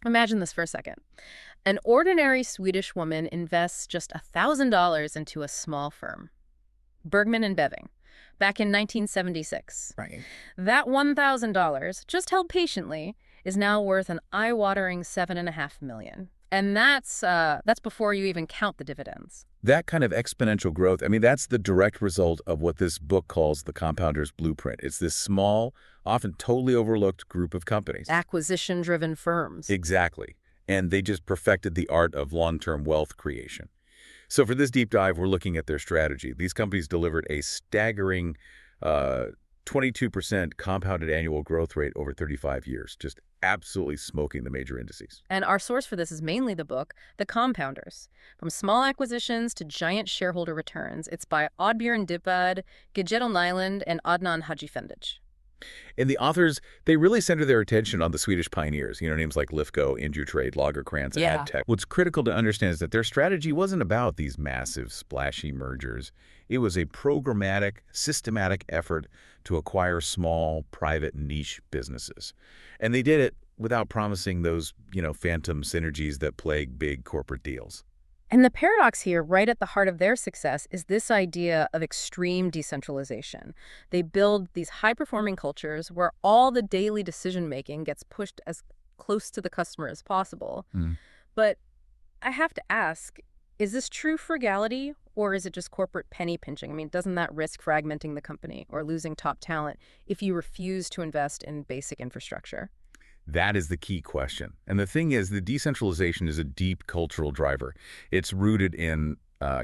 Imagine this for a second. An ordinary Swedish woman invests just $1,000 into a small firm, Bergman and Beving, back in 1976. Right. That $1,000, just held patiently, is now worth an eye-watering $7.5 million. And that's before you even count the dividends. That kind of exponential growth, I mean, that's the direct result of what this book calls the compounder's blueprint. It's this small, often totally overlooked group of companies. Acquisition-driven firms. Exactly. And they just perfected the art of long-term wealth creation. So for this deep dive, we're looking at their strategy. These companies delivered a staggering 22% compounded annual growth rate over 35 years, just absolutely smoking the major indices. And our source for this is mainly the book, The Compounders. From Small Acquisitions to Giant Shareholder Returns, it's by Oddbjørn Dybvad, Kjetil Nyland, and Adnan Hadziefendic. And the authors, they really center their attention on the Swedish pioneers, names like Lifco, Indutrade, Lagercrantz, Yeah. AdTech. What's critical to understand is that their strategy wasn't about these massive, splashy mergers. It was a programmatic, systematic effort to acquire small, private, niche businesses. And they did it without promising those, phantom synergies that plague big corporate deals. And the paradox here, right at the heart of their success, is this idea of extreme decentralization. They build these high-performing cultures where all the daily decision-making gets pushed as close to the customer as possible. But I have to ask, is this true frugality, or is it just corporate penny pinching? I mean, doesn't that risk fragmenting the company or losing top talent if you refuse to invest in basic infrastructure? That is the key question. And the thing is, the decentralization is a deep cultural driver. It's rooted in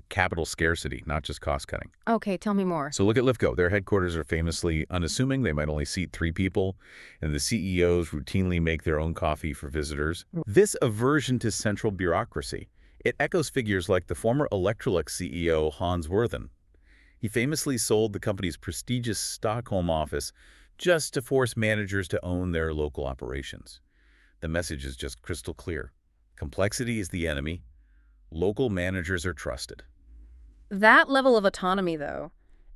capital scarcity, not just cost cutting. Okay, tell me more. So look at Lifco. Their headquarters are famously unassuming. They might only seat 3 people, and the CEOs routinely make their own coffee for visitors. This aversion to central bureaucracy, it echoes figures like the former Electrolux CEO Hans Werthen. He famously sold the company's prestigious Stockholm office just to force managers to own their local operations. The message is just crystal clear. Complexity is the enemy. Local managers are trusted. That level of autonomy, though,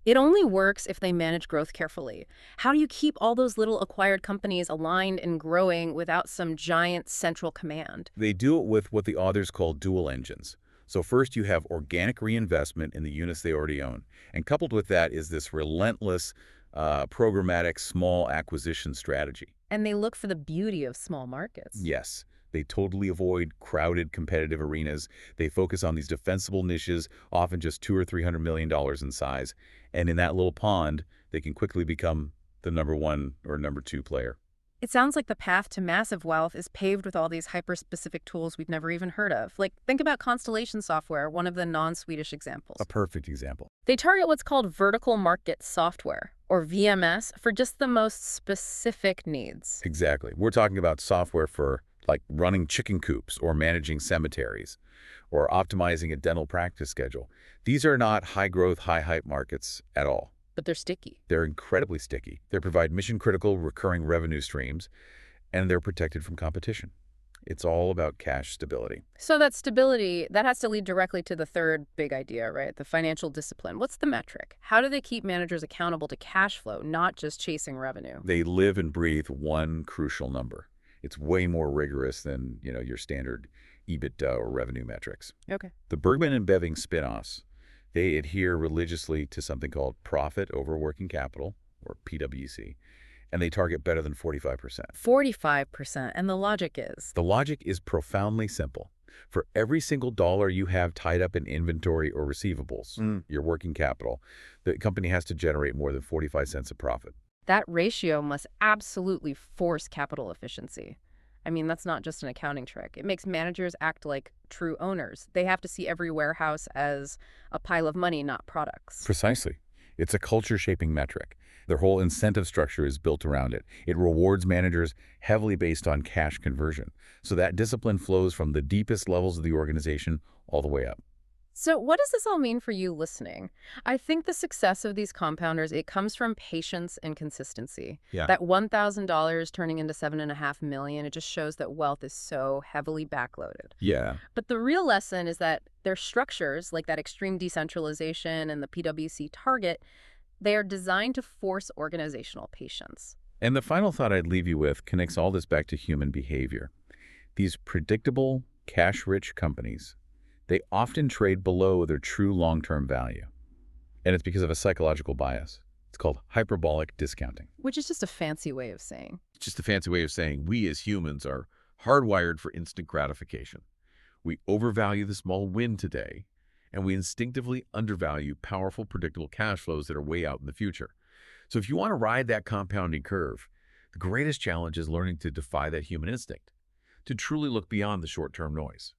it only works if they manage growth carefully. How do you keep all those little acquired companies aligned and growing without some giant central command? They do it with what the authors call dual engines. So first you have organic reinvestment in the units they already own. And coupled with that is this relentless programmatic small acquisition strategy. And they look for the beauty of small markets. Yes, they totally avoid crowded competitive arenas. They focus on these defensible niches, often just $200 or $300 million in size. And in that little pond, they can quickly become the number 1 or number 2 player. It sounds like the path to massive wealth is paved with all these hyper-specific tools we've never even heard of. Like, think about Constellation Software, one of the non-Swedish examples. A perfect example. They target what's called vertical market software, or VMS, for just the most specific needs. Exactly. We're talking about software for, like, running chicken coops or managing cemeteries or optimizing a dental practice schedule. These are not high-growth, high-hype markets at all. But they're sticky. They're incredibly sticky. They provide mission-critical recurring revenue streams, and they're protected from competition. It's all about cash stability. So that stability, that has to lead directly to the third big idea, right? The financial discipline. What's the metric? How do they keep managers accountable to cash flow, not just chasing revenue? They live and breathe one crucial number. It's way more rigorous than, your standard EBITDA or revenue metrics. Okay. The Bergman and Beving spin-offs, they adhere religiously to something called profit over working capital, or PWC, and they target better than 45%. 45%, and the logic is? The logic is profoundly simple. For every single dollar you have tied up in inventory or receivables, your working capital, the company has to generate more than 45 cents of profit. That ratio must absolutely force capital efficiency. I mean, that's not just an accounting trick. It makes managers act like true owners. They have to see every warehouse as a pile of money, not products. Precisely. It's a culture-shaping metric. Their whole incentive structure is built around it. It rewards managers heavily based on cash conversion. So that discipline flows from the deepest levels of the organization all the way up. So what does this all mean for you listening? I think the success of these compounders, it comes from patience and consistency. Yeah. That $1,000 turning into $7.5 million, it just shows that wealth is so heavily backloaded. Yeah. But the real lesson is that their structures, like that extreme decentralization and the PwC target, they are designed to force organizational patience. And the final thought I'd leave you with connects all this back to human behavior. These predictable, cash-rich companies, they often trade below their true long-term value. And it's because of a psychological bias. It's called hyperbolic discounting. Which is just a fancy way of saying. It's just a fancy way of saying we as humans are hardwired for instant gratification. We overvalue the small win today, and we instinctively undervalue powerful, predictable cash flows that are way out in the future. So if you want to ride that compounding curve, the greatest challenge is learning to defy that human instinct, to truly look beyond the short-term noise.